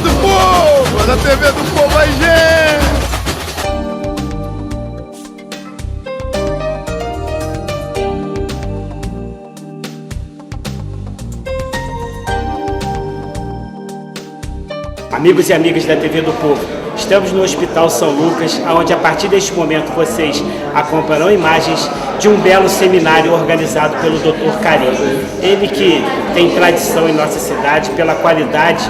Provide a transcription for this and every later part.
do Povo, da TV do Povo aí, gente! Amigos e amigas da TV do Povo, estamos no Hospital São Lucas, onde a partir deste momento vocês acompanharão imagens de um belo seminário organizado pelo Dr. Karim. Ele que tem tradição em nossa cidade pela qualidade,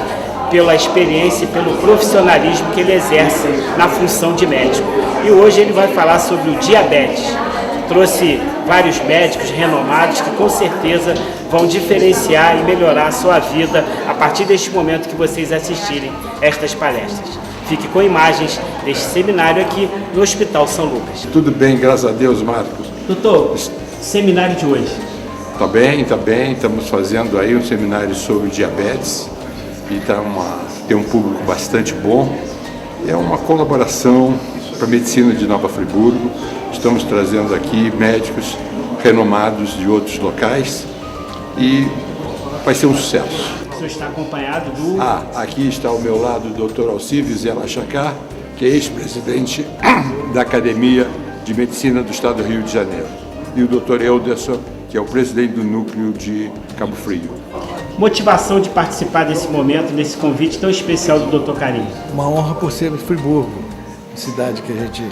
pela experiência e pelo profissionalismo que ele exerce na função de médico. E hoje ele vai falar sobre o diabetes. Trouxe vários médicos renomados que com certeza vão diferenciar e melhorar a sua vida a partir deste momento que vocês assistirem estas palestras. Fique com imagens deste seminário aqui no Hospital São Lucas. Tudo bem, graças a Deus, Marcos. Doutor, seminário de hoje. Tá bem. Estamos fazendo aí um seminário sobre diabetes e tem um público bastante bom. É uma colaboração para a medicina de Nova Friburgo. Estamos trazendo aqui médicos renomados de outros locais e vai ser um sucesso. O senhor está acompanhado do... Aqui está ao meu lado o Dr. Alcides Ela Chacá, que é ex-presidente da Academia de Medicina do Estado do Rio de Janeiro. E o Dr. Elderson, que é o presidente do núcleo de Cabo Frio. Motivação de participar desse momento, desse convite tão especial do Dr. Karim. Uma honra por ser de Friburgo, cidade que a gente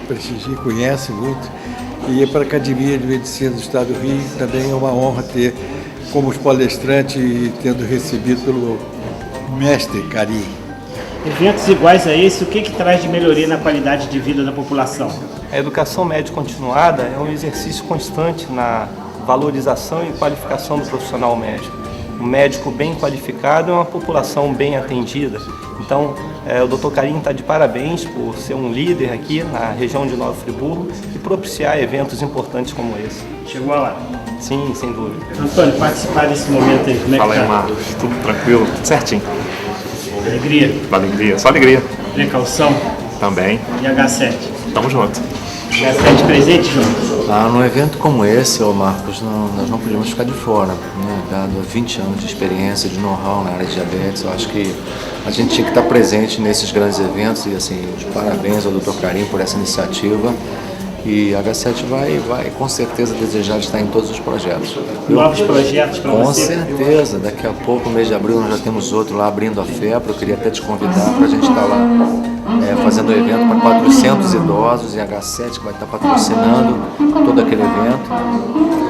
prestigia e conhece muito. E para a Academia de Medicina do Estado do Rio também é uma honra ter como palestrante e tendo recebido pelo mestre Karim. Eventos iguais a esse, o que traz de melhoria na qualidade de vida da população? A educação médica continuada é um exercício constante na valorização e qualificação do profissional médico. Um médico bem qualificado é uma população bem atendida. Então, o Dr. Karim está de parabéns por ser um líder aqui na região de Nova Friburgo e propiciar eventos importantes como esse. Chegou a lá? Sim, sem dúvida. Antônio, participar desse momento aí, como é que Fala aí, tá? Marcos. Tudo tranquilo? Tudo certinho. Alegria? Alegria, só alegria. Precaução? Também. E H7? Tamo junto. H7 presente, João? Num evento como esse, Marcos, nós não podíamos ficar de fora, né? Dado 20 anos de experiência, de know-how na área de diabetes, eu acho que a gente tinha que estar presente nesses grandes eventos e, assim, de parabéns ao Dr. Karim por essa iniciativa. E a H7 vai com certeza desejar estar em todos os projetos. Novos projetos para você? Com certeza, daqui a pouco, no mês de abril, nós já temos outro lá abrindo a FEPRA. Eu queria até te convidar para a gente estar lá fazendo um evento para 400 idosos e a H7 que vai estar patrocinando todo aquele evento.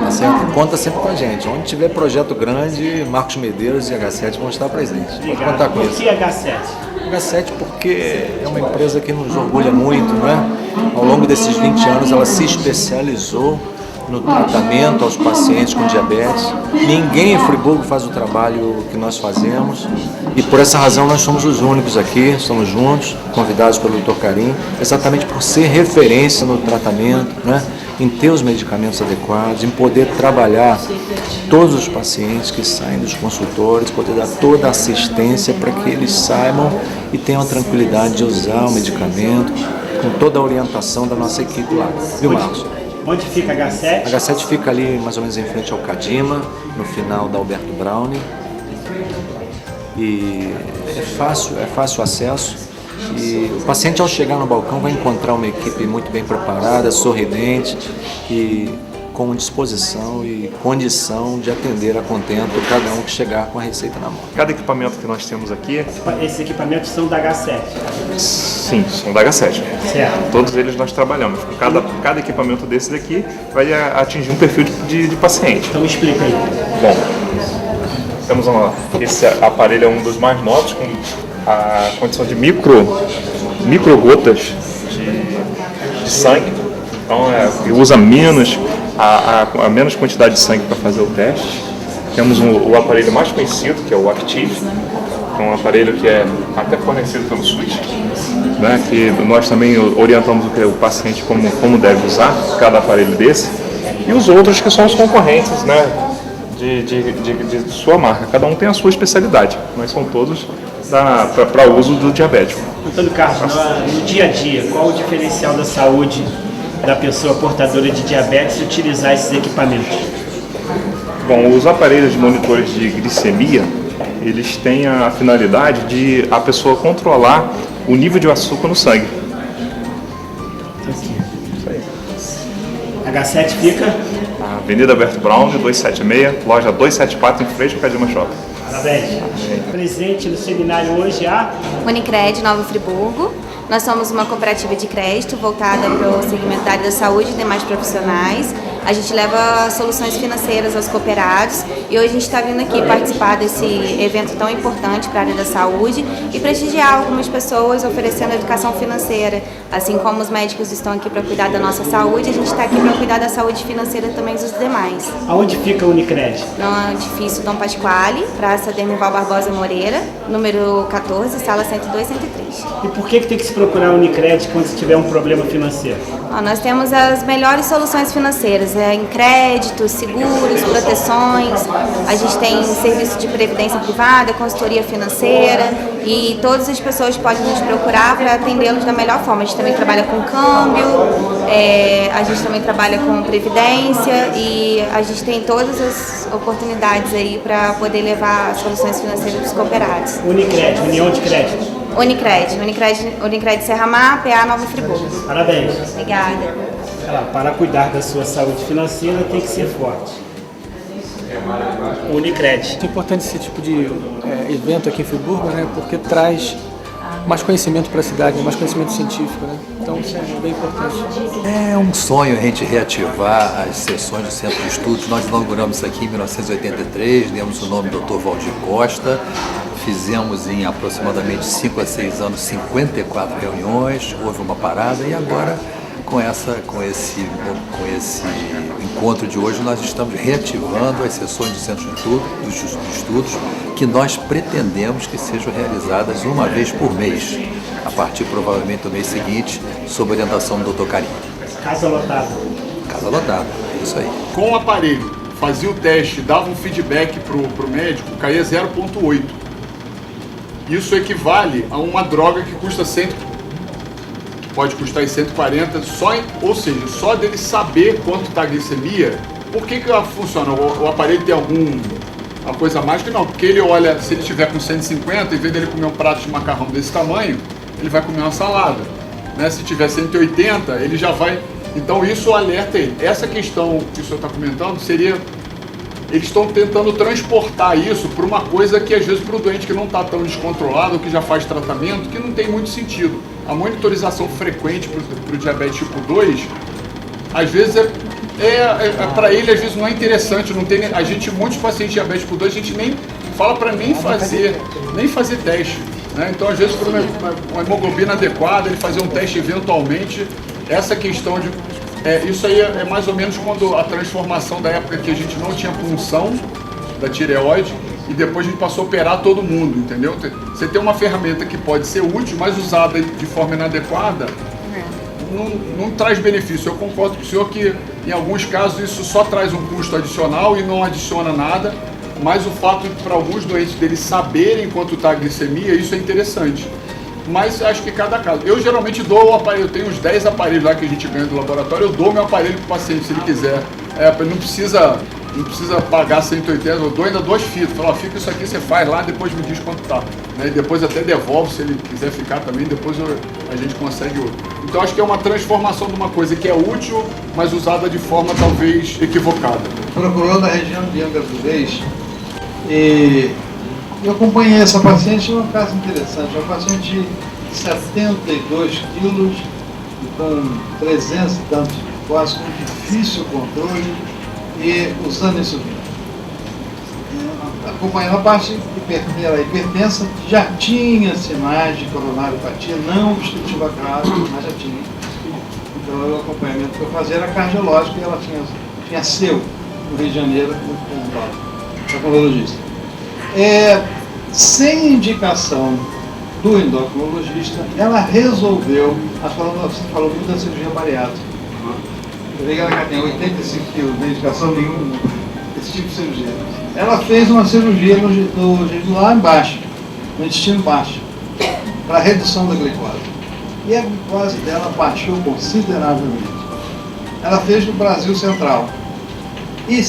Tá certo? Conta sempre com a gente. Onde tiver projeto grande, Marcos Medeiros e a H7 vão estar presentes. Pode contar com isso. Por que H7? H7 porque é uma empresa que nos orgulha muito, né? Ao longo desses 20 anos ela se especializou no tratamento aos pacientes com diabetes. Ninguém em Friburgo faz o trabalho que nós fazemos e por essa razão nós somos os únicos aqui, estamos juntos, convidados pelo Dr. Karim, exatamente por ser referência no tratamento, né? Em ter os medicamentos adequados, em poder trabalhar todos os pacientes que saem dos consultórios, poder dar toda a assistência para que eles saibam e tenham a tranquilidade de usar o medicamento com toda a orientação da nossa equipe lá. Viu, Marcos? Onde fica a H7? A H7 fica ali mais ou menos em frente ao Cadima, no final da Alberto Browne. E é fácil acesso. E o paciente, ao chegar no balcão, vai encontrar uma equipe muito bem preparada, sorridente e com disposição e condição de atender a contento cada um que chegar com a receita na mão. Cada equipamento que nós temos aqui... Esses equipamentos são da H7? Sim, são da H7. Certo. Todos eles nós trabalhamos. Cada equipamento desses aqui vai atingir um perfil de paciente. Então explica aí. Bom, temos esse aparelho é um dos mais novos, com a condição de microgotas de sangue. Então, usa menos a menos quantidade de sangue para fazer o teste. Temos o aparelho mais conhecido, que é o Active, que é um aparelho que é até fornecido pelo SUS, né, que nós também orientamos o paciente como deve usar cada aparelho desse. E os outros que são os concorrentes, né, de sua marca. Cada um tem a sua especialidade, mas são todos para uso do diabético. Antônio Carlos, no dia a dia, qual o diferencial da saúde da pessoa portadora de diabetes utilizar esses equipamentos? Bom, os aparelhos de monitores de glicemia, eles têm a finalidade de a pessoa controlar o nível de açúcar no sangue. H7 fica? Avenida Alberto Brown, 276, loja 274, em frente ao Cadima Shopping. Parabéns. Presente no seminário hoje a Unicred, Nova Friburgo. Nós somos uma cooperativa de crédito voltada para o segmento da área da saúde e demais profissionais. A gente leva soluções financeiras aos cooperados e hoje a gente está vindo aqui participar desse evento tão importante para a área da saúde e prestigiar algumas pessoas oferecendo educação financeira. Assim como os médicos estão aqui para cuidar da nossa saúde, a gente está aqui para cuidar da saúde financeira também dos demais. Aonde fica a Unicred? No edifício Dom Pasquale, Praça Dermival Barbosa Moreira, número 14, sala 102, 103. E por que tem que se procurar a Unicred quando se tiver um problema financeiro? Nós temos as melhores soluções financeiras, em créditos, seguros, proteções. A gente tem serviço de previdência privada, consultoria financeira e todas as pessoas podem nos procurar para atendê-los da melhor forma. A gente também trabalha com câmbio, a gente também trabalha com previdência e a gente tem todas as oportunidades aí para poder levar soluções financeiras para os cooperados. Unicred, União de Crédito. Unicred Serra Mar, PA Nova Friburgo. Parabéns. Obrigada. Para cuidar da sua saúde financeira tem que ser forte. Unicred. É importante esse tipo de evento aqui em Friburgo, né? Porque traz mais conhecimento para a cidade, mais conhecimento científico, né? Então isso é bem importante. É um sonho a gente reativar as sessões do Centro de Estudos. Nós inauguramos isso aqui em 1983, demos o nome Dr. Valdir Costa. Fizemos em aproximadamente 5 a 6 anos 54 reuniões, houve uma parada e agora com esse encontro de hoje nós estamos reativando as sessões do Centro de Estudos que nós pretendemos que sejam realizadas uma vez por mês, a partir provavelmente do mês seguinte, sob orientação do Dr. Carinho. Casa lotada. Casa lotada, é isso aí. Com o aparelho, fazia o teste, dava um feedback pro médico, caía 0,8. Isso equivale a uma droga que custa pode custar em 140, ou seja, só dele saber quanto está a glicemia. Por que ela funciona? O aparelho tem uma coisa mágica? Não, porque ele olha, se ele estiver com 150, em vez dele comer um prato de macarrão desse tamanho, ele vai comer uma salada. Né? Se tiver 180, ele já vai... Então isso alerta ele. Essa questão que o senhor está comentando seria... Eles estão tentando transportar isso para uma coisa que, às vezes, para o doente que não está tão descontrolado, que já faz tratamento, que não tem muito sentido. A monitorização frequente para o diabetes tipo 2, às vezes, para ele, às vezes, não é interessante. Não tem, muitos pacientes de diabetes tipo 2, a gente nem fala para nem fazer teste. Né? Então, às vezes, por uma hemoglobina adequada, ele fazer um teste eventualmente, essa questão de... isso aí é mais ou menos quando a transformação da época que a gente não tinha punção da tireoide e depois a gente passou a operar todo mundo, entendeu? Você tem uma ferramenta que pode ser útil, mas usada de forma inadequada, não traz benefício. Eu concordo com o senhor que em alguns casos isso só traz um custo adicional e não adiciona nada, mas o fato de para alguns doentes deles saberem quanto está a glicemia, isso é interessante. Mas acho que cada caso. Eu geralmente dou o aparelho, eu tenho uns 10 aparelhos lá que a gente ganha do laboratório, eu dou meu aparelho para o paciente se ele quiser. Não precisa pagar 180, eu dou ainda 2 fitas. Falo, fica isso aqui, você faz lá, depois me diz quanto tá. Né? E depois até devolve, se ele quiser ficar também, depois a gente consegue outro. Então acho que é uma transformação de uma coisa que é útil, mas usada de forma talvez equivocada. Procurou na região de Angra dos Reis e eu acompanhei essa paciente, é um caso interessante, uma paciente de 72 quilos, com 300 e tantos, quase com difícil controle e usando insulina. Acompanhando a parte hipertensa, já tinha sinais de coronariopatia, não obstrutiva grave, mas já tinha. Então o acompanhamento que eu fazia era cardiológico e ela tinha seu no Rio de Janeiro, com o endocrinologista. Sem indicação do endocrinologista, ela resolveu, você falou muito da cirurgia bariátrica. Eu vejo que ela tem 85 quilos, não indicação nenhuma, esse tipo de cirurgia. Ela fez uma cirurgia no lá embaixo, no intestino baixo, para redução da glicose. E a glicose dela baixou consideravelmente. Ela fez no Brasil Central. E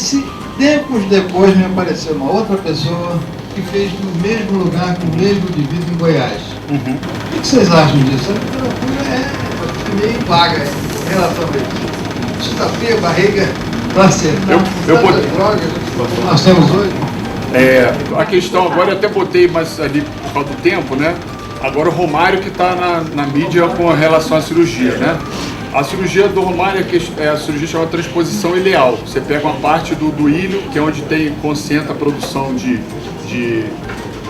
tempos depois me apareceu uma outra pessoa que fez no mesmo lugar, com o mesmo indivíduo em Goiás. O que vocês acham disso? A loucura é meio vaga em relação a isso. Isso está fria, barriga, para acertar tantas drogas que nós temos hoje. A questão agora, eu até botei mais ali por causa do tempo, né? Agora o Romário que está na mídia com relação à cirurgia, né? A cirurgia do Romário é a cirurgia chamada transposição ileal. Você pega uma parte do ilho, que é onde concentra a produção de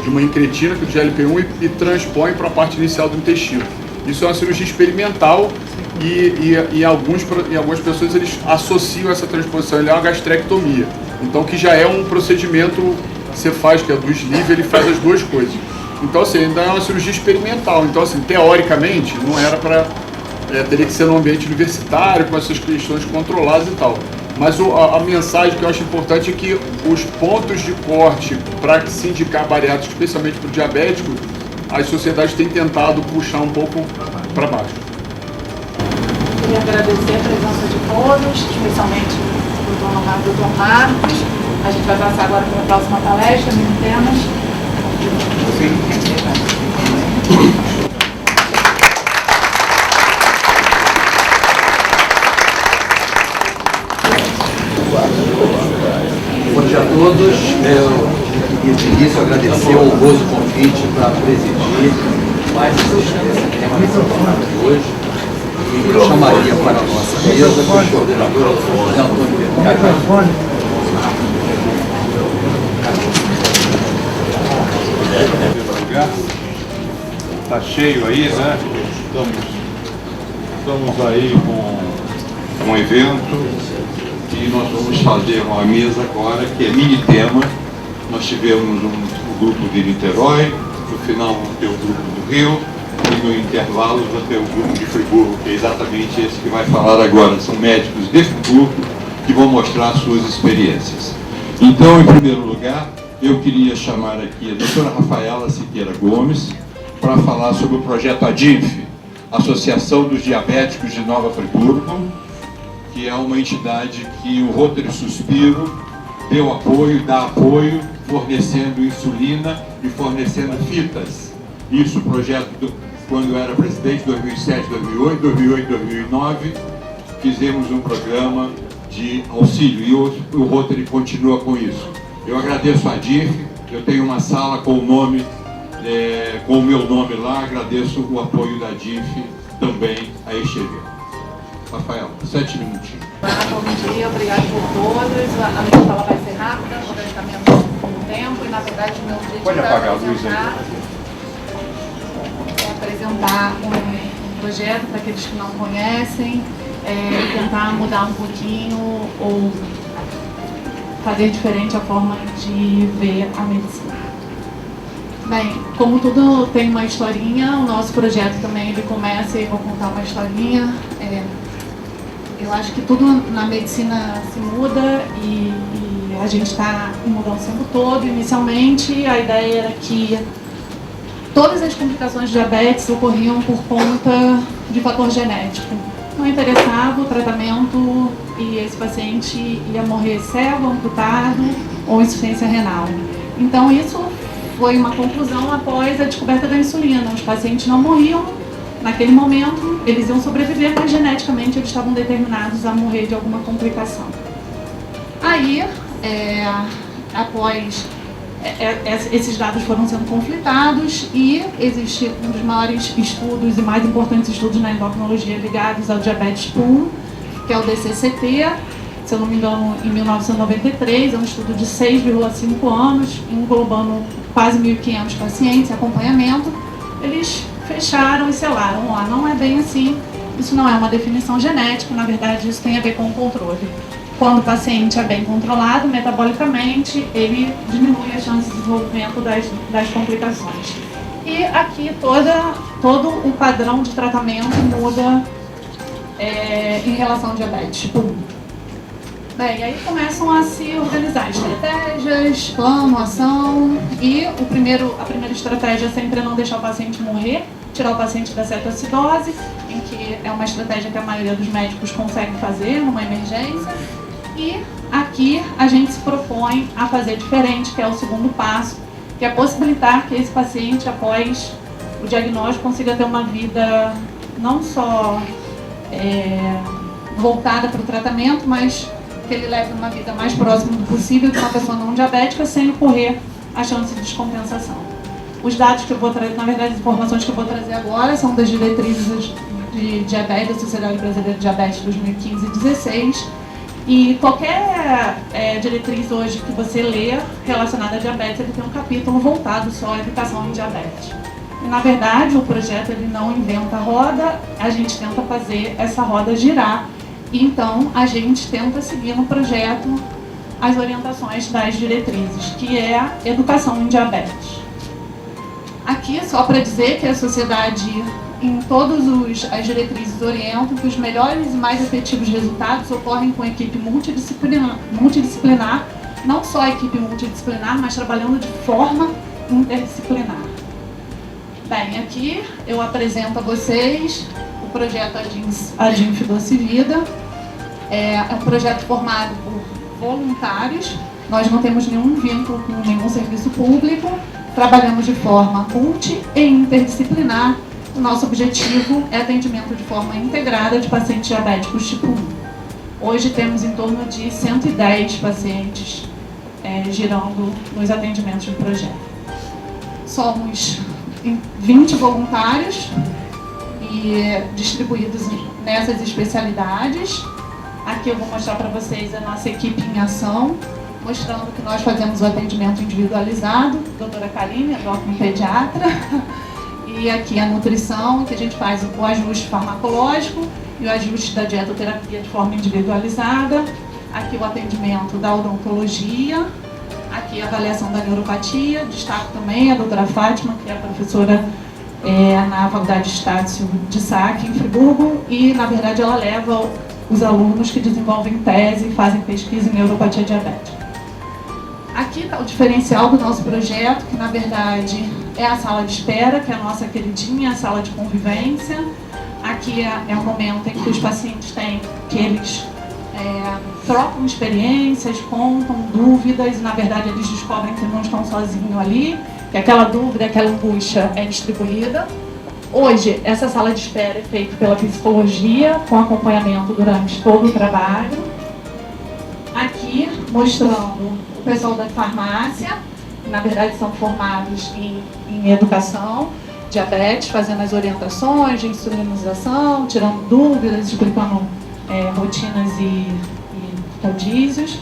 uma incretina, que é o GLP-1, e transpõe para a parte inicial do intestino. Isso é uma cirurgia experimental e algumas pessoas eles associam essa transposição ileal à gastrectomia. Então, que já é um procedimento que você faz, que é do sleeve, ele faz as duas coisas. Então, assim, ainda é uma cirurgia experimental. Então, assim, teoricamente, não era para... teria que ser no ambiente universitário, com essas questões controladas e tal. Mas a mensagem que eu acho importante é que os pontos de corte para se indicar bariátrico, especialmente para o diabético, as sociedades têm tentado puxar um pouco para baixo. Queria agradecer a presença de todos, especialmente do Dr. Leonardo e do Dr. Marcos. A gente vai passar agora para a próxima palestra, temas. Bom dia a todos. Eu queria de início agradecer o honroso convite para presidir mais esse tema que foi falado hoje. E eu chamaria para a nossa mesa o coordenador José Antônio Vergara. Está cheio aí, né? Estamos aí com um evento e nós vamos fazer uma mesa agora que é mini tema. Nós tivemos um grupo de Niterói, no final vamos ter o grupo do Rio e no intervalo vamos ter o grupo de Friburgo, que é exatamente esse que vai falar agora. São médicos de Friburgo que vão mostrar suas experiências. Então, em primeiro lugar, eu queria chamar aqui a doutora Rafaela Siqueira Gomes para falar sobre o projeto ADINF, Associação dos Diabéticos de Nova Friburgo, que é uma entidade que o Rotary Suspiro deu apoio, dá apoio, fornecendo insulina e fornecendo fitas. Isso, o projeto, quando eu era presidente, 2007, 2008, 2008, 2009, fizemos um programa de auxílio e o Rotary continua com isso. Eu agradeço a DIF, eu tenho uma sala com o nome, com o meu nome lá, agradeço o apoio da DIF também a este evento. Rafael, 7 minutinhos. Bom dia, obrigado por todos. A minha fala vai ser rápida, porque está menos no tempo e, na verdade, o meu objetivo é apresentar um projeto para aqueles que não conhecem, tentar mudar um pouquinho ou fazer diferente a forma de ver a medicina. Bem, como tudo tem uma historinha, o nosso projeto também ele começa, e vou contar uma historinha. Eu acho que tudo na medicina se muda e a gente está em mudança o tempo todo. Inicialmente, a ideia era que todas as complicações de diabetes ocorriam por conta de fator genético. Não interessava o tratamento e esse paciente ia morrer cego, amputado ou insuficiência renal. Então, isso foi uma conclusão após a descoberta da insulina. Os pacientes não morriam naquele momento, eles iam sobreviver, mas geneticamente eles estavam determinados a morrer de alguma complicação. Aí, após esses dados foram sendo conflitados e existe um dos maiores estudos e mais importantes estudos na endocrinologia ligados ao diabetes tipo 1, que é o DCCT, se eu não me engano, em 1993, é um estudo de 6,5 anos, englobando quase 1.500 pacientes, acompanhamento. Eles fecharam e selaram, não é bem assim, isso não é uma definição genética, na verdade isso tem a ver com o controle. Quando o paciente é bem controlado metabolicamente, ele diminui a chance de desenvolvimento das complicações. E aqui todo o padrão de tratamento muda em relação ao diabetes tipo 1. Bem, aí começam a se organizar estratégias, plano, ação, e a primeira estratégia sempre é não deixar o paciente morrer, tirar o paciente da cetoacidose, em que é uma estratégia que a maioria dos médicos consegue fazer numa emergência. E aqui a gente se propõe a fazer diferente, que é o segundo passo, que é possibilitar que esse paciente, após o diagnóstico, consiga ter uma vida não só voltada para o tratamento, mas que ele leve uma vida mais próxima do possível de uma pessoa não diabética, sem ocorrer a chance de descompensação. Os dados que eu vou trazer, na verdade, as informações que eu vou trazer agora são das diretrizes de diabetes da Sociedade Brasileira de Diabetes 2015 e 2016. E qualquer diretriz hoje que você lê relacionada a diabetes, ele tem um capítulo voltado só à educação em diabetes. E, na verdade, o projeto ele não inventa a roda, a gente tenta fazer essa roda girar. E, então, a gente tenta seguir no projeto as orientações das diretrizes, que é a educação em diabetes. Aqui, só para dizer que a sociedade, em todas as diretrizes, orientam que os melhores e mais efetivos resultados ocorrem com a equipe multidisciplinar, não só a equipe multidisciplinar, mas trabalhando de forma interdisciplinar. Bem, aqui eu apresento a vocês o projeto Adin Doce Vida. É um projeto formado por voluntários, nós não temos nenhum vínculo com nenhum serviço público, trabalhamos de forma multi e interdisciplinar. O nosso objetivo é atendimento de forma integrada de pacientes diabéticos tipo 1. Hoje temos em torno de 110 pacientes girando nos atendimentos do projeto. Somos 20 voluntários e distribuídos nessas especialidades. Aqui eu vou mostrar para vocês a nossa equipe em ação, mostrando que nós fazemos o atendimento individualizado, doutora Karine, endócrino pediatra, e aqui a nutrição, que a gente faz o ajuste farmacológico e o ajuste da dietoterapia de forma individualizada. Aqui o atendimento da odontologia, aqui a avaliação da neuropatia. Destaco também a doutora Fátima, que é a professora na Faculdade de Estácio de SAC, em Friburgo, e na verdade ela leva os alunos que desenvolvem tese e fazem pesquisa em neuropatia diabética. Aqui está o diferencial do nosso projeto, que na verdade é a sala de espera, que é a nossa queridinha, a sala de convivência. Aqui é o momento em que os pacientes têm, que eles trocam experiências, contam dúvidas, e na verdade eles descobrem que não estão sozinhos ali, que aquela dúvida, aquela angústia é distribuída. Hoje, essa sala de espera é feita pela psicologia, com acompanhamento durante todo o trabalho. Aqui, mostrando o pessoal da farmácia, que na verdade são formados em educação, diabetes, fazendo as orientações de insulinização, tirando dúvidas, explicando rotinas e rodízios.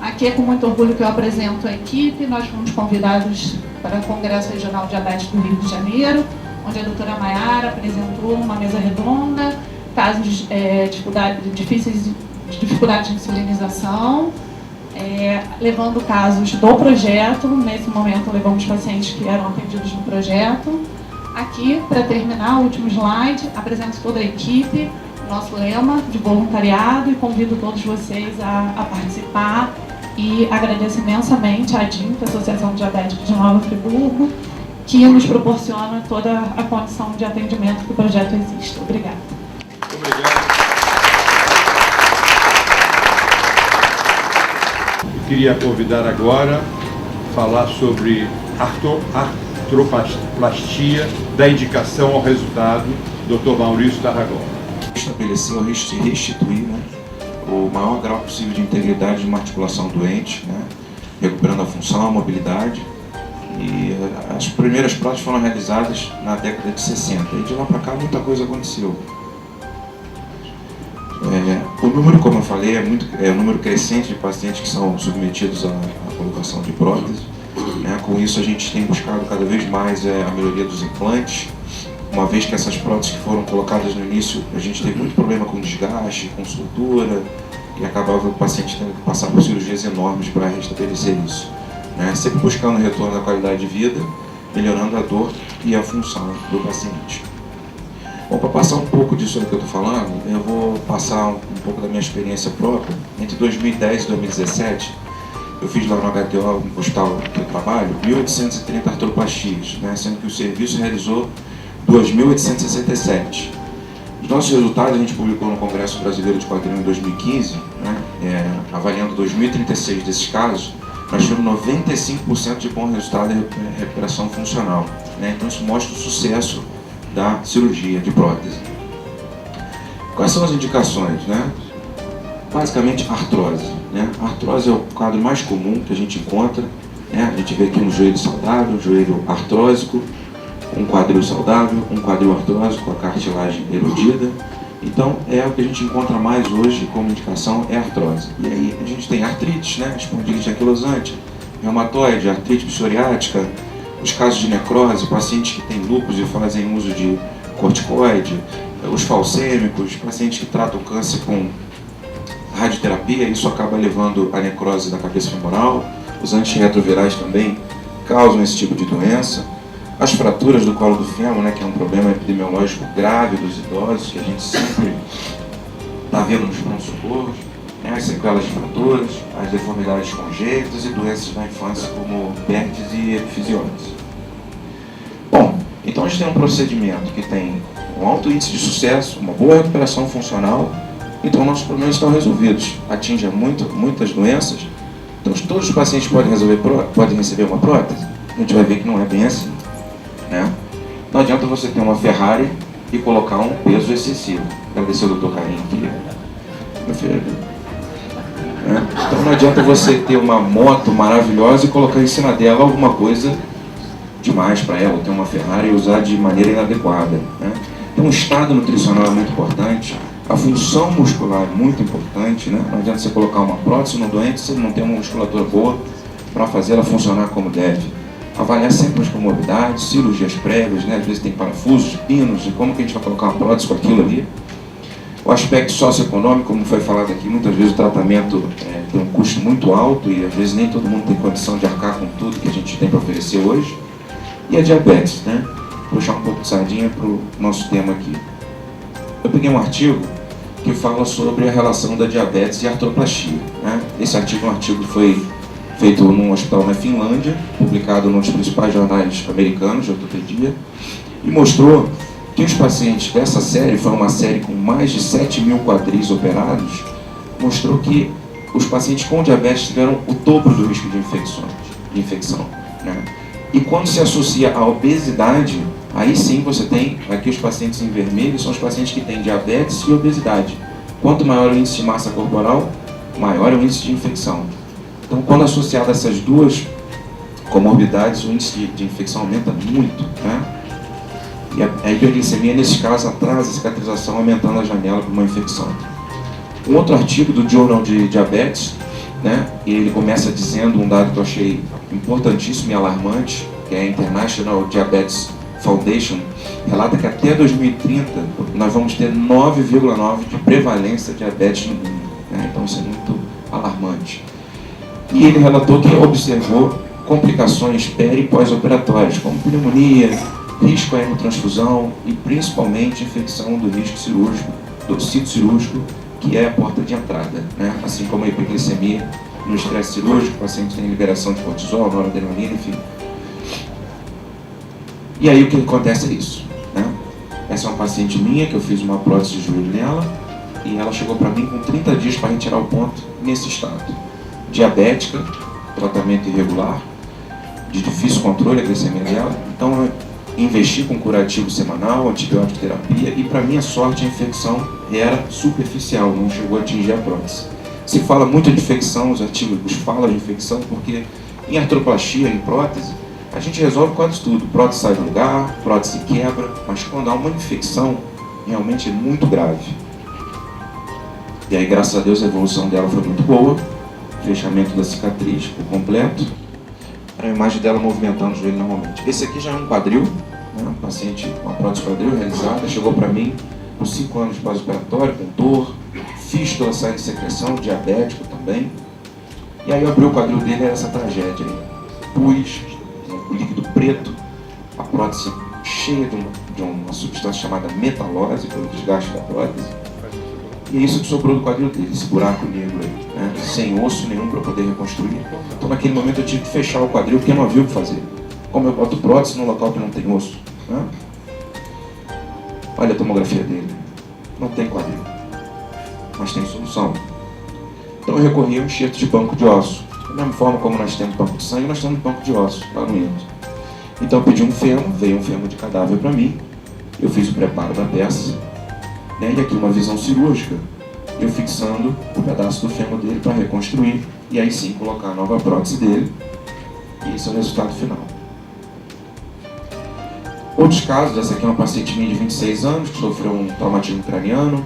Aqui é com muito orgulho que eu apresento a equipe. Nós fomos convidados para o Congresso Regional de Diabetes do Rio de Janeiro, onde a doutora Maiara apresentou uma mesa redonda, casos de dificuldade de insulinização, levando casos do projeto. Nesse momento levamos pacientes que eram atendidos no projeto. Aqui, para terminar, o último slide, apresento toda a equipe, nosso lema de voluntariado, e convido todos vocês a participar, e agradeço imensamente à ADIM, que é a Associação Diabética de Nova Friburgo, que nos proporciona toda a condição de atendimento que o projeto existe. Obrigada. Obrigado. Eu queria convidar agora a falar sobre artroplastia, da indicação ao resultado, Dr. Maurício Tarragão. Estabelecer ou restituir, né, o maior grau possível de integridade de uma articulação doente, né, recuperando a função, a mobilidade. E as primeiras próteses foram realizadas na década de 60, e de lá para cá muita coisa aconteceu. O número, como eu falei, é um número crescente de pacientes que são submetidos à colocação de prótese. Né? Com isso a gente tem buscado cada vez mais a melhoria dos implantes, uma vez que essas próteses que foram colocadas no início, a gente teve muito problema com desgaste, com sutura, e acabava o paciente tendo que passar por cirurgias enormes para restabelecer isso. Né? Sempre buscando o retorno da qualidade de vida, melhorando a dor e a função do paciente. Bom, para passar um pouco disso que eu estou falando, eu vou passar um pouco da minha experiência própria. Entre 2010 e 2017, eu fiz lá no HTO, no hospital que eu trabalho, 1.830 artroplastias, né? Sendo que o serviço realizou 2.867. Os nossos resultados a gente publicou no Congresso Brasileiro de Quadril em 2015, né? Avaliando 2.036 desses casos, nós tivemos 95% de bom resultado em recuperação funcional, né? Então isso mostra o sucesso da cirurgia de prótese. Quais são as indicações, né? Basicamente artrose, né? A artrose é o quadro mais comum que a gente encontra, né? A gente vê aqui um joelho saudável, um joelho artrósico, um quadril saudável, um quadril artrósico com a cartilagem erodida. Então é o que a gente encontra mais hoje como indicação, é a artrose. E aí a gente tem artrite, né? Espondilite anquilosante, reumatoide, artrite psoriática, os casos de necrose, pacientes que têm lúpus e fazem uso de corticoide, os falcêmicos, pacientes que tratam câncer com radioterapia, isso acaba levando à necrose da cabeça femoral. Os antirretrovirais também causam esse tipo de doença. As fraturas do colo do fêmur, né, que é um problema epidemiológico grave dos idosos, que a gente sempre está vendo nos pronto-socorros, né, as sequelas de fraturas, as deformidades congênitas e doenças na infância como herpes e epifisiose. Bom, então a gente tem um procedimento que tem um alto índice de sucesso, uma boa recuperação funcional, então nossos problemas estão resolvidos. Atinge muitas doenças, então todos os pacientes podem receber uma prótese. A gente vai ver que não é bem assim, né? Não adianta você ter uma Ferrari e colocar um peso excessivo. Agradecer ao Dr. Carinho aqui, meu filho. Né? Então não adianta você ter uma moto maravilhosa e colocar em cima dela alguma coisa demais para ela, ou ter uma Ferrari e usar de maneira inadequada, né? Então o estado nutricional é muito importante, a função muscular é muito importante, né? Não adianta você colocar uma prótese no doente se ele não tem uma musculatura boa para fazer ela funcionar como deve. Avaliar sempre as comorbidades, cirurgias prévias, né? Às vezes tem parafusos, pinos, e como que a gente vai colocar uma prótese com aquilo ali. O aspecto socioeconômico, como foi falado aqui, muitas vezes o tratamento tem um custo muito alto e às vezes nem todo mundo tem condição de arcar com tudo que a gente tem para oferecer hoje. E a diabetes, né? Vou puxar um pouco de sardinha para o nosso tema aqui. Eu peguei um artigo que fala sobre a relação da diabetes e artroplastia, né? Esse artigo é um artigo que foi feito num hospital na Finlândia, publicado nos principais jornais americanos de ortopedia, e mostrou que os pacientes dessa série, foi uma série com mais de 7.000 quadris operados, mostrou que os pacientes com diabetes tiveram o dobro do risco de infecção, né? E quando se associa à obesidade, aí sim você tem, aqui os pacientes em vermelho são os pacientes que têm diabetes e obesidade. Quanto maior o índice de massa corporal, maior é o índice de infecção. Então, quando associado a essas duas comorbidades, o índice de infecção aumenta muito, né? E a hiperglicemia, nesse caso, atrasa a cicatrização, aumentando a janela para uma infecção. Um outro artigo do Journal de Diabetes, né? E ele começa dizendo um dado que eu achei importantíssimo e alarmante, que é a International Diabetes Foundation, relata que até 2030 nós vamos ter 9,9% de prevalência de diabetes no mundo, né? Então isso é muito alarmante. E ele relatou que observou complicações peri- e pós-operatórias, como pneumonia, risco à hemotransfusão e principalmente infecção do risco cirúrgico, do sítio cirúrgico, que é a porta de entrada, né? Assim como a hiperglicemia no estresse cirúrgico, o paciente tem liberação de cortisol, noradrenalina, enfim. E aí o que acontece é isso, né? Essa é uma paciente minha que eu fiz uma prótese de joelho nela e ela chegou para mim com 30 dias para retirar o ponto nesse estado. Diabética, tratamento irregular, de difícil controle a glicemia dela. Então eu investi com curativo semanal, antibiótico terapia e para minha sorte a infecção era superficial, não chegou a atingir a prótese. Se fala muito de infecção, os artigos falam de infecção porque em artroplastia, em prótese, a gente resolve quase tudo. Prótese sai do lugar, prótese quebra, mas quando há uma infecção, realmente é muito grave. E aí, graças a Deus, a evolução dela foi muito boa. Fechamento da cicatriz por completo. A imagem dela movimentando o joelho normalmente. Esse aqui já é um quadril, né? Um paciente com a prótese quadril realizada, chegou para mim com 5 anos de pós-operatório, com dor, fístula, sai de secreção, diabético também. E aí eu abri o quadril dele, era essa tragédia aí. Pus, o líquido preto, a prótese cheia de uma substância chamada metalose, pelo desgaste da prótese. E é isso que sobrou do quadril dele, esse buraco negro aí, né? Sem osso nenhum para poder reconstruir. Então naquele momento eu tive que fechar o quadril porque não havia o que fazer. Como eu boto prótese num local que não tem osso, né? Olha a tomografia dele, não tem quadril, mas tem solução. Então eu recorri a um enxerto de banco de osso, Da mesma forma como nós temos banco de sangue, nós temos banco de ossos lá no INSS. Então eu pedi um fêmur, veio um fêmur de cadáver para mim, eu fiz o preparo da peça, né, e aqui uma visão cirúrgica, eu fixando o pedaço do fêmur dele para reconstruir e aí sim colocar a nova prótese dele, e esse é o resultado final. Outros casos, essa aqui é uma paciente minha de 26 anos, que sofreu um traumatismo craniano,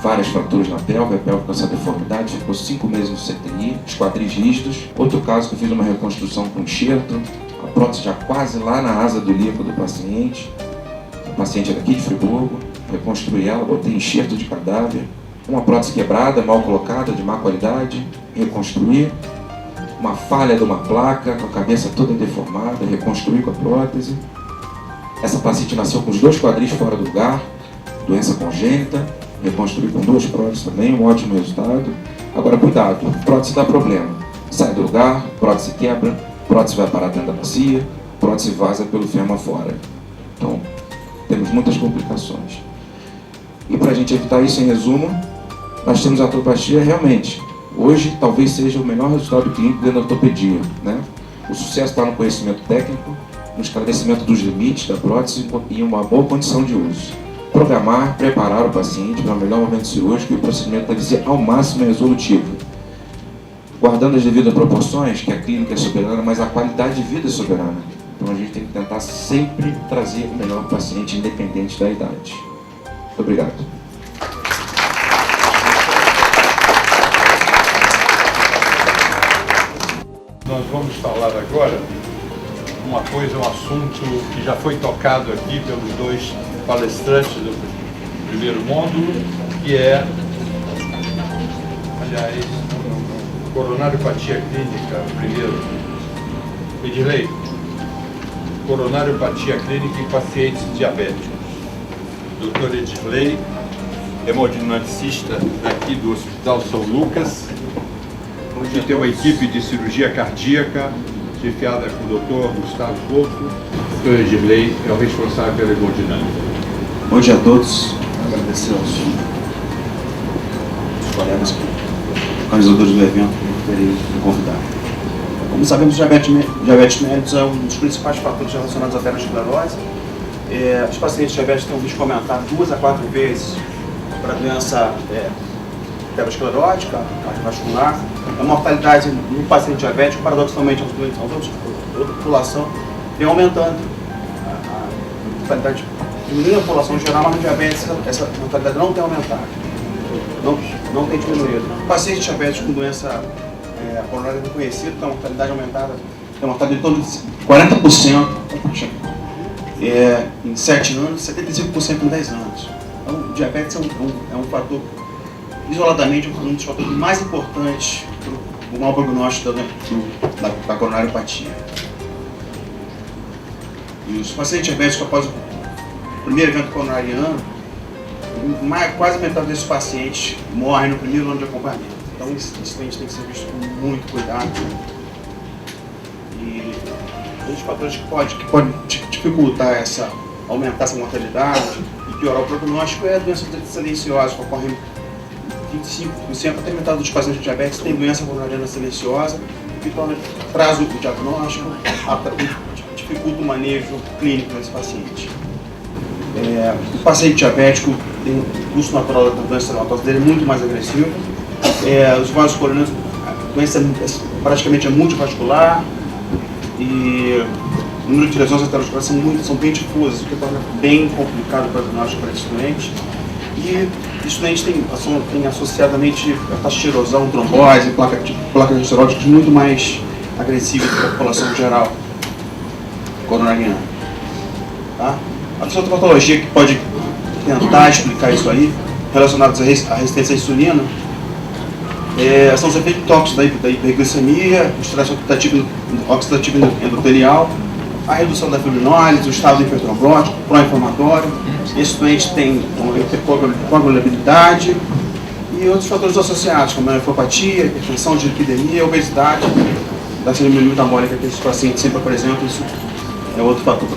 várias fraturas na pelve, a pelve com essa deformidade, ficou 5 meses no CTI, os quadris rígidos. Outro caso que eu fiz uma reconstrução com enxerto, a prótese já quase lá na asa do ilíaco do paciente. A paciente era aqui de Friburgo, reconstruí ela, botei enxerto de cadáver. Uma prótese quebrada, mal colocada, de má qualidade, reconstruí. Uma falha de uma placa, com a cabeça toda deformada, reconstruí com a prótese. Essa paciente nasceu com os 2 quadris fora do lugar, doença congênita, reconstruí com 2 próteses também, um ótimo resultado. Agora cuidado, prótese dá problema. Sai do lugar, prótese quebra, prótese vai parar dentro da bacia, prótese vaza pelo fêmur fora. Então, temos muitas complicações. E para a gente evitar isso, em resumo, nós temos a artroplastia realmente. Hoje, talvez seja o melhor resultado clínico dentro da ortopedia, né? O sucesso está no conhecimento técnico, no esclarecimento dos limites da prótese e uma boa condição de uso. Programar, preparar o paciente para o melhor momento cirúrgico e o procedimento deve ser ao máximo resolutivo, guardando as devidas proporções, que a clínica é soberana, mas a qualidade de vida é soberana. Então a gente tem que tentar sempre trazer o melhor paciente, independente da idade. Muito obrigado. Nós vamos falar agora uma coisa, um assunto que já foi tocado aqui pelos 2 palestrantes do primeiro módulo, que é, aliás, coronariopatia clínica, primeiro. Edilei, coronariopatia clínica em pacientes diabéticos. Dr. Edilei, hemodinamicista daqui do Hospital São Lucas, onde tem uma equipe de cirurgia cardíaca, chefiada com o Dr. Gustavo Wolff. O Dr. Edilei é o responsável pela hemodinâmica. Bom dia a todos. Agradecer aos colegas, organizadores do evento, por terem me convidado. Como sabemos, diabetes mellitus é um dos principais fatores relacionados à aterosclerose. Os pacientes diabéticos têm um risco de aumentar 2 a 4 vezes para a doença aterosclerótica, cardiovascular. A mortalidade no paciente diabético, paradoxalmente, aos outra população, vem aumentando. A mortalidade diminui a população geral, mas no diabetes essa mortalidade não tem aumentado, não tem diminuído. O paciente diabético com doença coronária reconhecida tem a mortalidade aumentada, tem uma mortalidade de torno de 40% em 7 anos, 75% em 10 anos. Então, o diabetes é um fator, isoladamente, um dos fatores mais importantes para o mau prognóstico da coronariopatia. E os pacientes diabéticos, após o primeiro evento coronariano, quase metade desses pacientes morrem no primeiro ano de acompanhamento. Então, isso a gente tem que ser visto com muito cuidado. E um dos fatores que pode dificultar aumentar essa mortalidade e piorar o prognóstico é a doença silenciosa, que ocorre 25% até metade dos pacientes diabéticos tem doença coronariana silenciosa, que traz o diagnóstico, dificulta o manejo clínico desse paciente. O paciente diabético tem um curso natural da doença reumatoide dele muito mais agressivo. Os vasos coronários, a doença praticamente é multivascular e o número de lesões aterosclerosas são bem difusas, o que torna bem complicado o diagnóstico para esses doentes. E os doentes têm associadamente a taxa de erosão, trombose, placas esteróticas muito mais agressivas que a população geral coronariana. Tá? A outra patologia que pode tentar explicar isso aí, relacionados à resistência à insulina, são os efeitos tóxicos da hiperglicemia, o estresse oxidativo endotelial, a redução da fibrinólise, o estado hipertrombótico, pró-inflamatório. Esses doentes têm coagulabilidade e outros fatores associados, como a nefropatia, hipertensão, dislipidemia, obesidade, da síndrome metabólica que esses pacientes sempre apresentam. Isso é outro fator que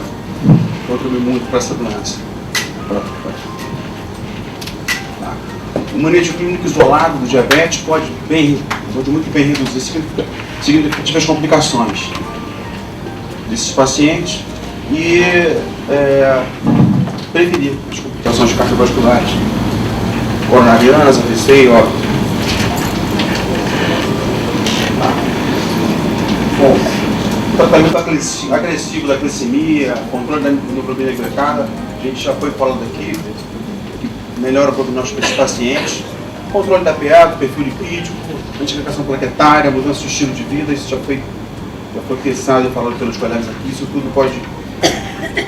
contribui muito para essa doença. Tá. O manejo clínico isolado do diabetes pode muito bem reduzir significativas complicações desses pacientes e prevenir as complicações cardiovasculares, coronarianas, AVC e óbito. Bom, tratamento agressivo da glicemia, controle da hemoglobina glicada, a gente já foi falando aqui, que melhora o prognóstico desses pacientes. Controle da PA, do perfil lipídico, antiplicação plaquetária, mudança de estilo de vida, isso já foi pensado e falado pelos colegas aqui, isso tudo pode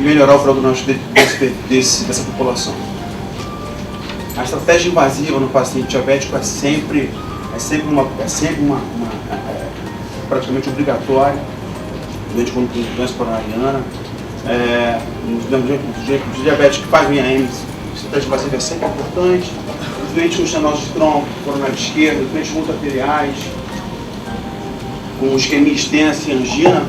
melhorar o prognóstico dessa população. A estratégia invasiva no paciente diabético é sempre praticamente obrigatória, desde quando tem doença coronariana. Os diabéticos que fazem IAM, a estratégia invasiva é sempre importante. Os doentes com estenose de tronco, coronário esquerdo, os doentes multiarteriais, com isquemia extensa e angina,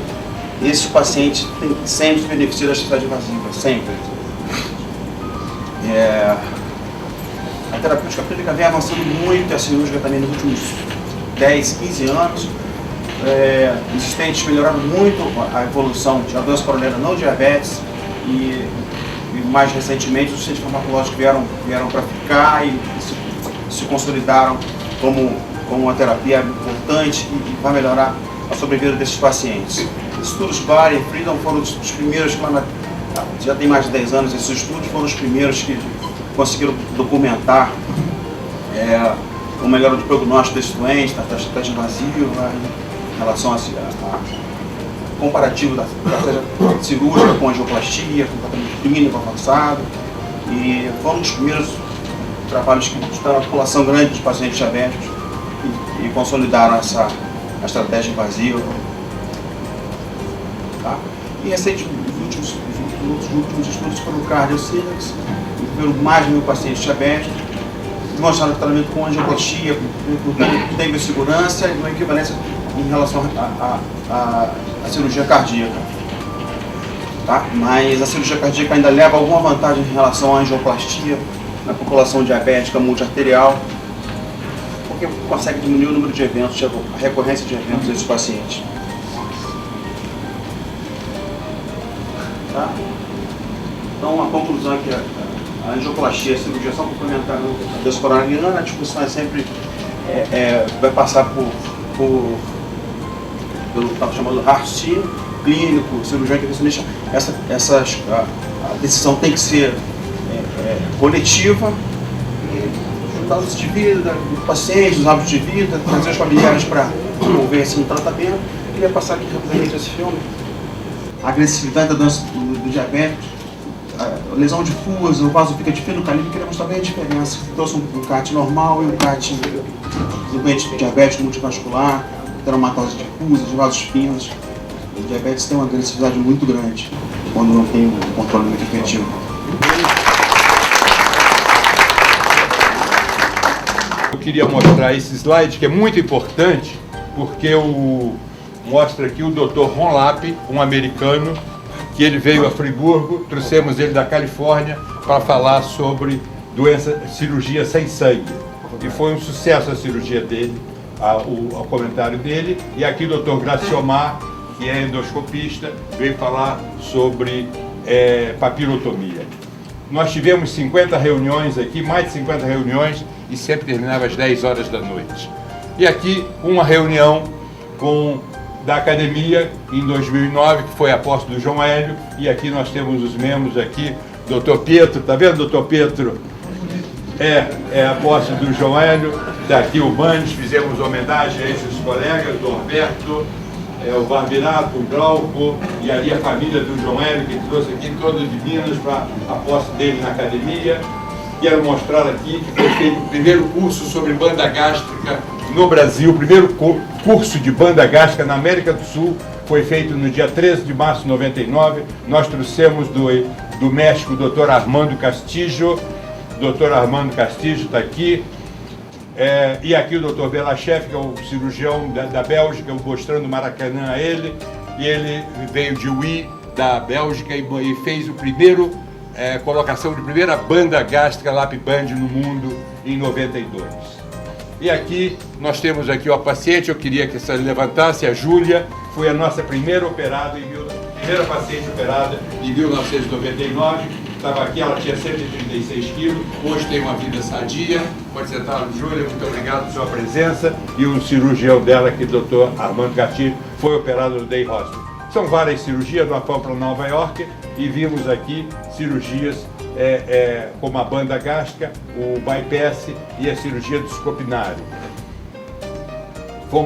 esse paciente tem sempre se beneficiar da estratégia invasiva, sempre. A terapêutica clínica vem avançando muito, a cirúrgica também nos últimos 10, 15 anos. Os assistentes melhoraram muito a evolução da doença coronariana não diabetes e mais recentemente os assistentes farmacológicos vieram para ficar e se consolidaram como uma terapia importante e vai melhorar a sobrevida desses pacientes. Estudos Bayer e Freedom foram os primeiros, já tem mais de 10 anos, esses estudos foram os primeiros que conseguiram documentar o melhor do prognóstico desses doentes, da estratégia invasiva, em relação a comparativo da estratégia cirúrgica com angioplastia, com tratamento clínico avançado, e foram os primeiros trabalhos que estudaram a população grande de pacientes diabéticos e consolidaram a estratégia invasiva. Tá? E recentemente, os últimos estudos foram o CardioSync, envolveram mais de 1000 pacientes diabéticos, demonstraram que o tratamento com angioplastia teve segurança e uma equivalência em relação à cirurgia cardíaca. Tá? Mas a cirurgia cardíaca ainda leva alguma vantagem em relação à angioplastia na população diabética multiarterial, porque consegue diminuir o número de eventos, a recorrência de eventos desses pacientes. Tá? Então, a conclusão é que a angioplastia e a cirurgia são complementares da doença coronariana. A discussão é sempre vai passar pelo que estava chamando de raciocínio clínico, cirurgião intervencionista. A decisão tem que ser coletiva, juntar os de vida, os pacientes, os hábitos de vida, trazer os familiares para envolver-se no tratamento. Eu queria passar aqui rapidamente esse filme. A agressividade da doença do diabetes, a lesão difusa, o vaso fica de fino calibre, queria mostrar bem a diferença. Trouxe um CAT normal e um CAT do doente diabético multivascular, dermatose difusa, de vasos finos. O diabetes tem uma agressividade muito grande quando não tem um controle muito efetivo. Eu queria mostrar esse slide que é muito importante porque mostra aqui o Dr. Ron Lapp, um americano, que ele veio a Friburgo, trouxemos ele da Califórnia para falar sobre cirurgia sem sangue. E foi um sucesso a cirurgia dele, o comentário dele. E aqui o Dr. Graciomar, que é endoscopista, veio falar sobre papirotomia. Nós tivemos 50 reuniões aqui, mais de 50 reuniões, e sempre terminava às 10 horas da noite. E aqui uma reunião da academia em 2009, que foi a posse do João Hélio, e aqui nós temos os membros aqui, Dr. Pietro, tá vendo, Dr. Pietro? É a posse do João Hélio, daqui o Banes, fizemos homenagem a esses colegas, do Roberto, o Barbirato, o Glauco, e ali a família do João Hélio, que trouxe aqui todos de Minas para a posse dele na academia. Quero mostrar aqui que foi feito o primeiro curso sobre banda gástrica no Brasil, o primeiro curso de banda gástrica na América do Sul, foi feito no dia 13 de março de 99. Nós trouxemos do México o Dr. Armando Castillo. O Dr. Armando Castillo está aqui. E aqui o Dr. Belachev, que é o cirurgião da Bélgica, mostrando o Maracanã a ele. E ele veio de Huy, da Bélgica, e fez o primeiro colocação de primeira banda gástrica Lap-Band no mundo em 92. E aqui nós temos aqui a paciente, eu queria que você levantasse, a Júlia, foi a nossa primeira paciente operada em 1999, estava aqui, ela tinha 136 quilos, hoje tem uma vida sadia. Pode sentar, Júlia, muito obrigado pela sua presença. E o cirurgião dela, que o Dr. Armando Cartier, foi operado no Day Hospital. São várias cirurgias, nós fomos para Nova York e vimos aqui cirurgias como a banda gástrica, o bypass e a cirurgia do escopinário.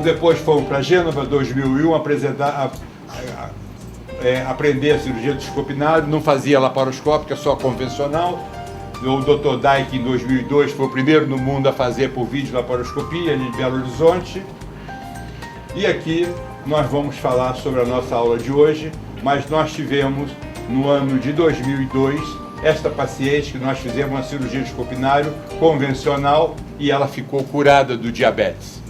Depois fomos para Gênova, 2001, aprender a cirurgia do escopinário, não fazia laparoscópica, só convencional. O Dr. Dyke, em 2002, foi o primeiro no mundo a fazer por vídeo laparoscopia em Belo Horizonte. E aqui nós vamos falar sobre a nossa aula de hoje, mas nós tivemos, no ano de 2002, esta paciente que nós fizemos uma cirurgia de escopinário convencional e ela ficou curada do diabetes.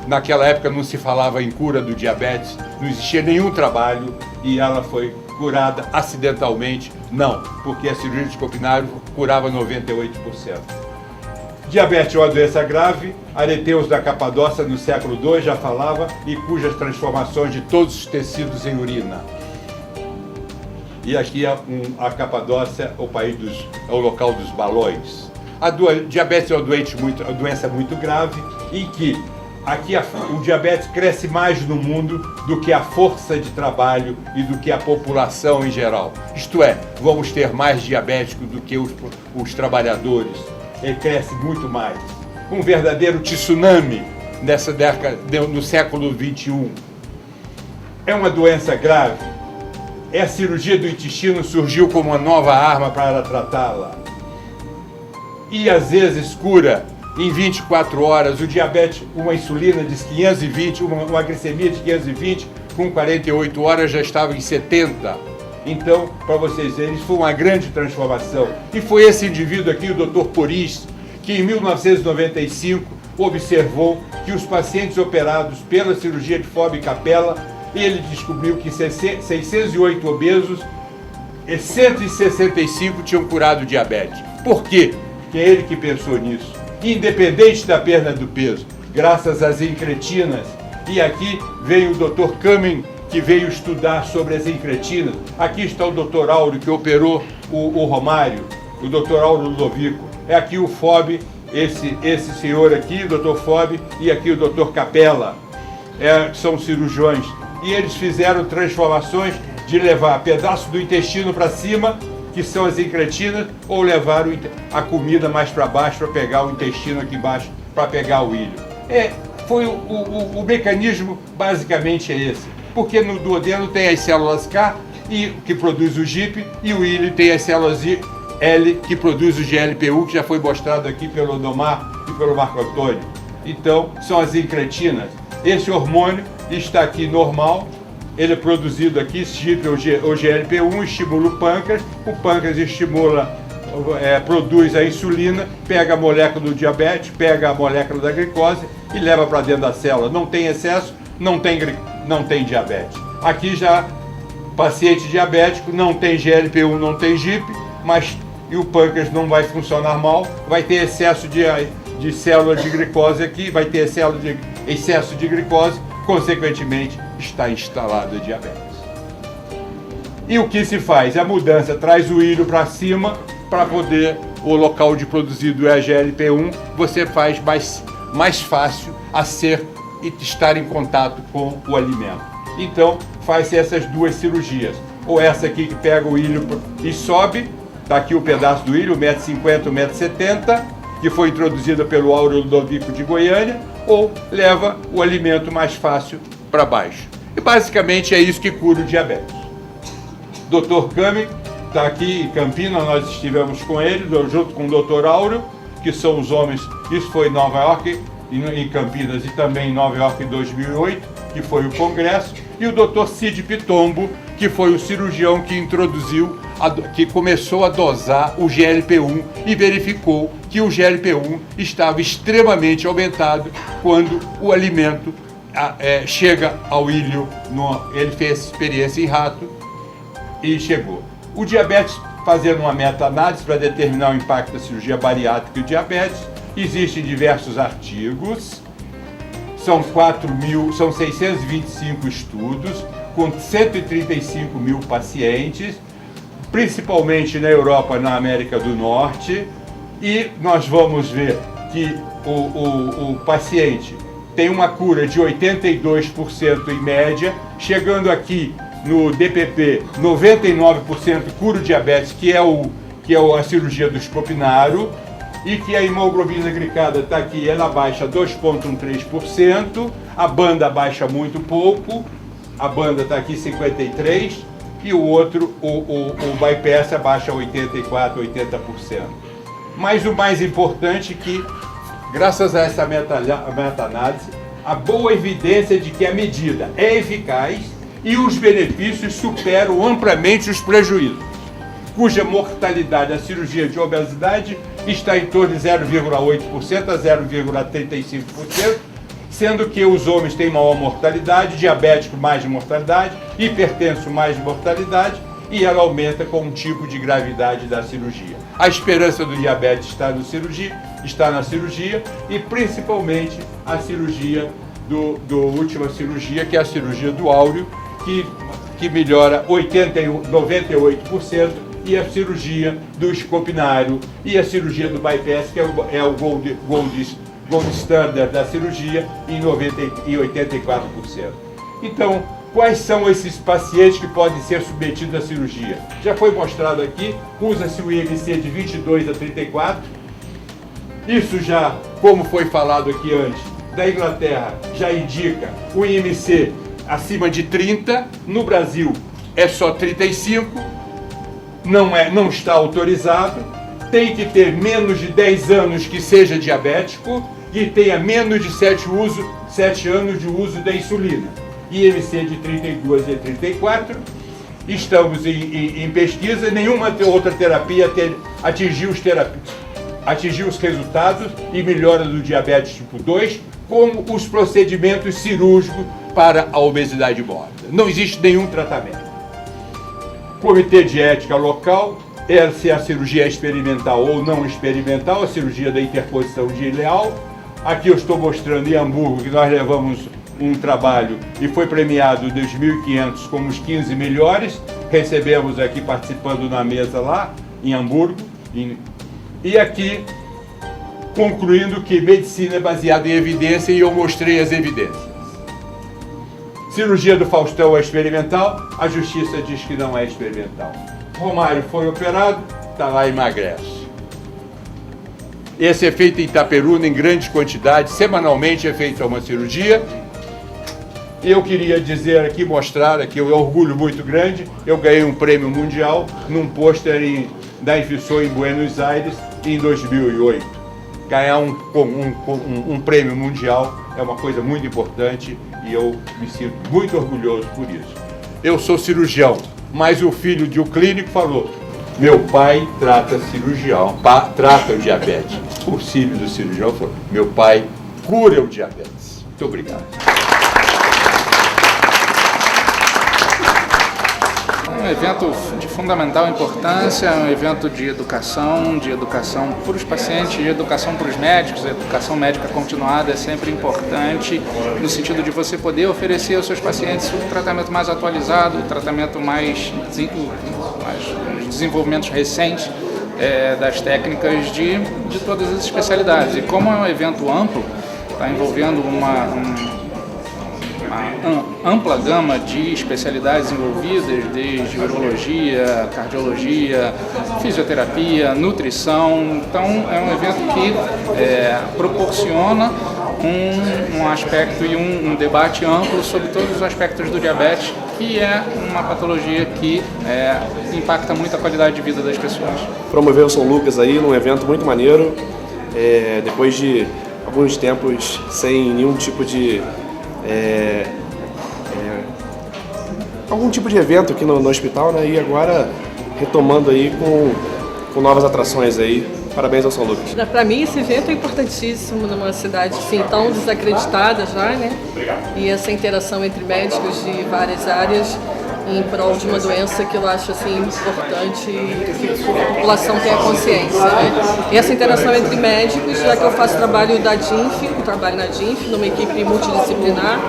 Naquela época não se falava em cura do diabetes, não existia nenhum trabalho e ela foi curada acidentalmente, não, porque a cirurgia de escopinário curava 98%. Diabetes é uma doença grave, areteus da Capadócia no século II já falava, e cujas transformações de todos os tecidos em urina. E aqui a Capadócia, é o local dos balões. Diabetes é uma doença muito grave, em que aqui o diabetes cresce mais no mundo do que a força de trabalho e do que a população em geral. Isto é, vamos ter mais diabéticos do que os trabalhadores. Ele cresce muito mais. Um verdadeiro tsunami nessa década, no século XXI. É uma doença grave. A cirurgia do intestino surgiu como uma nova arma para tratá-la. E às vezes cura em 24 horas. O diabetes, uma insulina de 520, uma glicemia de 520, com 48 horas já estava em 70. Então, para vocês verem, isso foi uma grande transformação. E foi esse indivíduo aqui, o Dr. Poris, que em 1995 observou que os pacientes operados pela cirurgia de Fob Capella, ele descobriu que 608 obesos e 165 tinham curado diabetes. Por quê? Porque é ele que pensou nisso. Independente da perda do peso, graças às incretinas. E aqui veio o Dr. Cumming, que veio estudar sobre as incretinas. Aqui está o Dr. Áureo, que operou o Romário, o Dr. Áureo Ludovico. É aqui o Fob, esse senhor aqui, o Dr. Fob, e aqui o Dr. Capella. São cirurgiões. E eles fizeram transformações de levar pedaço do intestino para cima, que são as incretinas, ou levar a comida mais para baixo para pegar o intestino aqui embaixo, para pegar o ilho. O mecanismo basicamente é esse. Porque no duodeno tem as células K, que produz o GIP, e o ilho tem as células L, que produz o GLP-1, que já foi mostrado aqui pelo Domar e pelo Marco Antônio. Então, são as incretinas. Esse hormônio está aqui normal, ele é produzido aqui, esse GIP, o GLP-1, estimula o pâncreas estimula, produz a insulina, pega a molécula do diabetes, pega a molécula da glicose e leva para dentro da célula. Não tem excesso, não tem diabetes. Aqui já, paciente diabético, não tem GLP-1, não tem GIP, e o pâncreas não vai funcionar mal, vai ter excesso de célula de glicose aqui, vai ter excesso de glicose, consequentemente está instalado o diabetes. E o que se faz? A mudança traz o ilho para cima, para poder, o local de produzido é GLP-1, você faz mais fácil estar em contato com o alimento. Então, faz essas duas cirurgias. Ou essa aqui que pega o ilho e sobe, está aqui o pedaço do ilho, 1,50 m, 1,70 m, que foi introduzida pelo Áureo Ludovico de Goiânia, ou leva o alimento mais fácil para baixo. E basicamente é isso que cura o diabetes. Dr. Cumming está aqui em Campinas, nós estivemos com ele, junto com o Dr. Áureo, que são os homens, isso foi em Nova York, em Campinas, e também em Nova York em 2008, que foi o congresso, e o Dr. Cid Pitombo, que foi o cirurgião que introduziu, que começou a dosar o GLP-1 e verificou que o GLP-1 estava extremamente aumentado quando o alimento chega ao ilho. Ele fez experiência em rato e chegou. O diabetes, fazendo uma meta-análise para determinar o impacto da cirurgia bariátrica e diabetes, existem diversos artigos, são 625 estudos, com 135 mil pacientes, principalmente na Europa e na América do Norte, e nós vamos ver que o paciente tem uma cura de 82% em média, chegando aqui no DPP 99% cura o diabetes, que é a cirurgia do Scopinaro, e que a hemoglobina glicada está aqui, ela baixa 2,13%, a banda baixa muito pouco, a banda está aqui 53%, e o outro, o bypass, abaixa 84%, 80%. Mas o mais importante é que, graças a essa meta-análise, a boa evidência de que a medida é eficaz e os benefícios superam amplamente os prejuízos, cuja mortalidade da cirurgia de obesidade está em torno de 0,8% a 0,35%, sendo que os homens têm maior mortalidade, diabético mais de mortalidade, hipertenso mais de mortalidade, e ela aumenta com um tipo de gravidade da cirurgia. A esperança do diabetes está na cirurgia e principalmente a cirurgia do última cirurgia, que é a cirurgia do áureo, que melhora 98%, e a cirurgia do Scopinaro e a cirurgia do bypass, que é o gold standard da cirurgia, em 84%. Então, quais são esses pacientes que podem ser submetidos à cirurgia? Já foi mostrado aqui, usa-se o IMC de 22 a 34. Isso já, como foi falado aqui antes, da Inglaterra, já indica o IMC acima de 30. No Brasil é só 35. Não está autorizado. Tem que ter menos de 10 anos que seja diabético e tenha menos de 7 anos de uso da insulina. IMC de 32 e 34, estamos em pesquisa, nenhuma outra terapia atingiu os resultados e melhora do diabetes tipo 2, como os procedimentos cirúrgicos para a obesidade mórbida. Não existe nenhum tratamento. Comitê de ética local, se a cirurgia é experimental ou não experimental, a cirurgia da interposição de ileal. Aqui eu estou mostrando em Hamburgo que nós levamos um trabalho e foi premiado em 2.500 como os 15 melhores. Recebemos aqui participando na mesa lá em Hamburgo. E aqui, concluindo que medicina é baseada em evidência, e eu mostrei as evidências. Cirurgia do Faustão é experimental, a justiça diz que não é experimental. Romário foi operado, está lá, emagrece. Esse é feito em Itaperuna em grandes quantidades, semanalmente é feita uma cirurgia. Eu queria dizer aqui, mostrar aqui, um orgulho muito grande, eu ganhei um prêmio mundial num pôster da Infissão em Buenos Aires em 2008. Ganhar um prêmio mundial é uma coisa muito importante e eu me sinto muito orgulhoso por isso. Eu sou cirurgião, mas o filho de um clínico falou: meu pai trata trata o diabetes. O filho do cirurgião falou: meu pai cura o diabetes. Muito obrigado. Um evento de fundamental importância, um evento de educação para os pacientes, de educação para os médicos. A educação médica continuada é sempre importante, no sentido de você poder oferecer aos seus pacientes um tratamento mais atualizado, um tratamento mais desenvolvimentos recentes das técnicas de todas as especialidades. E como é um evento amplo, está envolvendo uma ampla gama de especialidades envolvidas, desde urologia, cardiologia, fisioterapia, nutrição. Então é um evento que proporciona um aspecto e um debate amplo sobre todos os aspectos do diabetes, que é uma patologia que impacta muito a qualidade de vida das pessoas. Promoveu o São Lucas aí num evento muito maneiro, depois de alguns tempos sem nenhum tipo de algum tipo de evento aqui no hospital, né? E agora retomando aí com novas atrações aí. Parabéns ao São Lucas. Para mim esse evento é importantíssimo numa cidade assim tão desacreditada já, né? E essa interação entre médicos de várias áreas em prol de uma doença que eu acho assim importante que a população tenha consciência, né? E essa interação entre médicos, já que eu faço trabalho da DINF, eu trabalho na DINF, numa equipe multidisciplinar,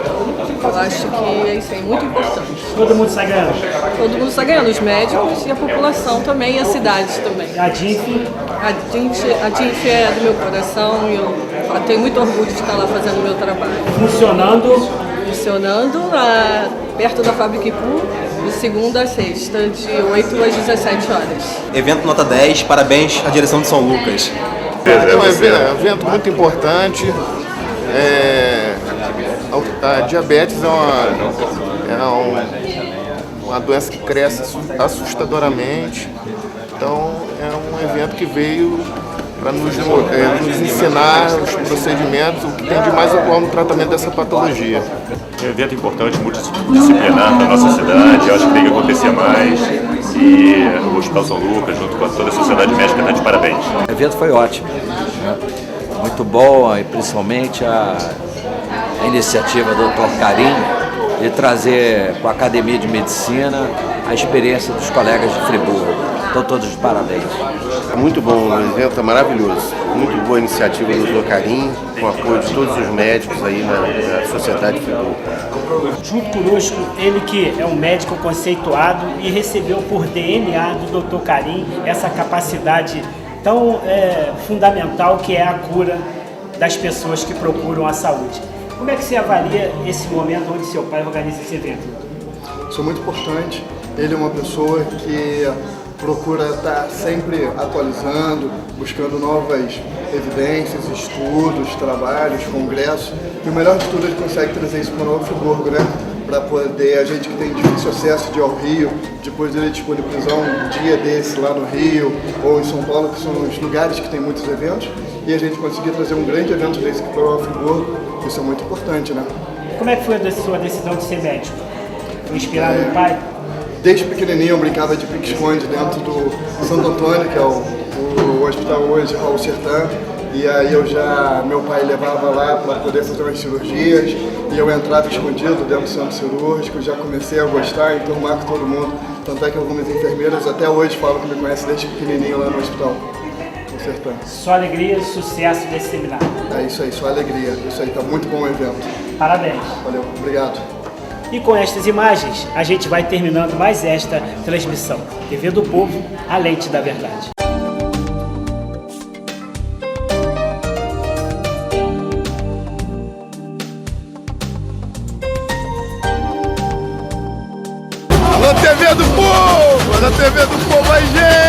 eu acho que é isso aí, muito importante. Todo mundo está ganhando? Todo mundo está ganhando, os médicos e a população também, e as cidades também. A DINF? A DINF é do meu coração e eu tenho muito orgulho de estar lá fazendo o meu trabalho. Funcionando? Funcionando perto da Fábrica Ipu, de segunda a sexta, de 8 às 17 horas. Evento nota 10, parabéns à direção de São Lucas. É um evento muito importante. A diabetes é uma doença que cresce assustadoramente. Então é um evento que veio para nos ensinar os procedimentos, o que tem de mais atual no tratamento dessa patologia. É um evento importante, multidisciplinar para a nossa cidade, eu acho que tem que acontecer mais e o Hospital São Lucas, junto com toda a sociedade médica, está de parabéns. O evento foi ótimo, né? Muito bom, e principalmente a iniciativa do Dr. Karim de trazer com a Academia de Medicina a experiência dos colegas de Friburgo. Então todos de parabéns. Muito bom, o evento é maravilhoso. Muito boa iniciativa do Dr. Karim, com o apoio de todos os médicos aí na Sociedade de Friburgo. Junto conosco, ele que é um médico conceituado e recebeu por DNA do Dr. Karim essa capacidade tão fundamental que é a cura das pessoas que procuram a saúde. Como é que você avalia esse momento onde seu pai organiza esse evento? Isso é muito importante. Ele é uma pessoa que procura estar sempre atualizando, buscando novas evidências, estudos, trabalhos, congressos. E o melhor de tudo, ele consegue trazer isso para o Nova Friburgo, né? Para poder, a gente que tem difícil acesso de ir ao Rio, depois ele disponibilizar um dia desse lá no Rio ou em São Paulo, que são os lugares que tem muitos eventos, e a gente conseguir trazer um grande evento desse aqui para o Nova Friburgo, isso é muito importante, né? Como é que foi a sua decisão de ser médico? Foi inspirado no pai? Desde pequenininho eu brincava de pique-esconde dentro do Santo Antônio, que é o hospital hoje, Raul Sertan. E aí meu pai levava lá para poder fazer umas cirurgias, e eu entrava escondido dentro do centro cirúrgico, já comecei a gostar, então marco todo mundo. Tanto é que algumas enfermeiras até hoje falam que me conhecem desde pequenininho lá no hospital. Sertão. Só alegria e sucesso desse seminário. É isso aí, só alegria. Isso aí, tá muito bom o evento. Parabéns. Valeu, obrigado. E com estas imagens, a gente vai terminando mais esta transmissão. TV do Povo, a lente da verdade. Alô, TV do Povo! Alô, TV do Povo aí, gente!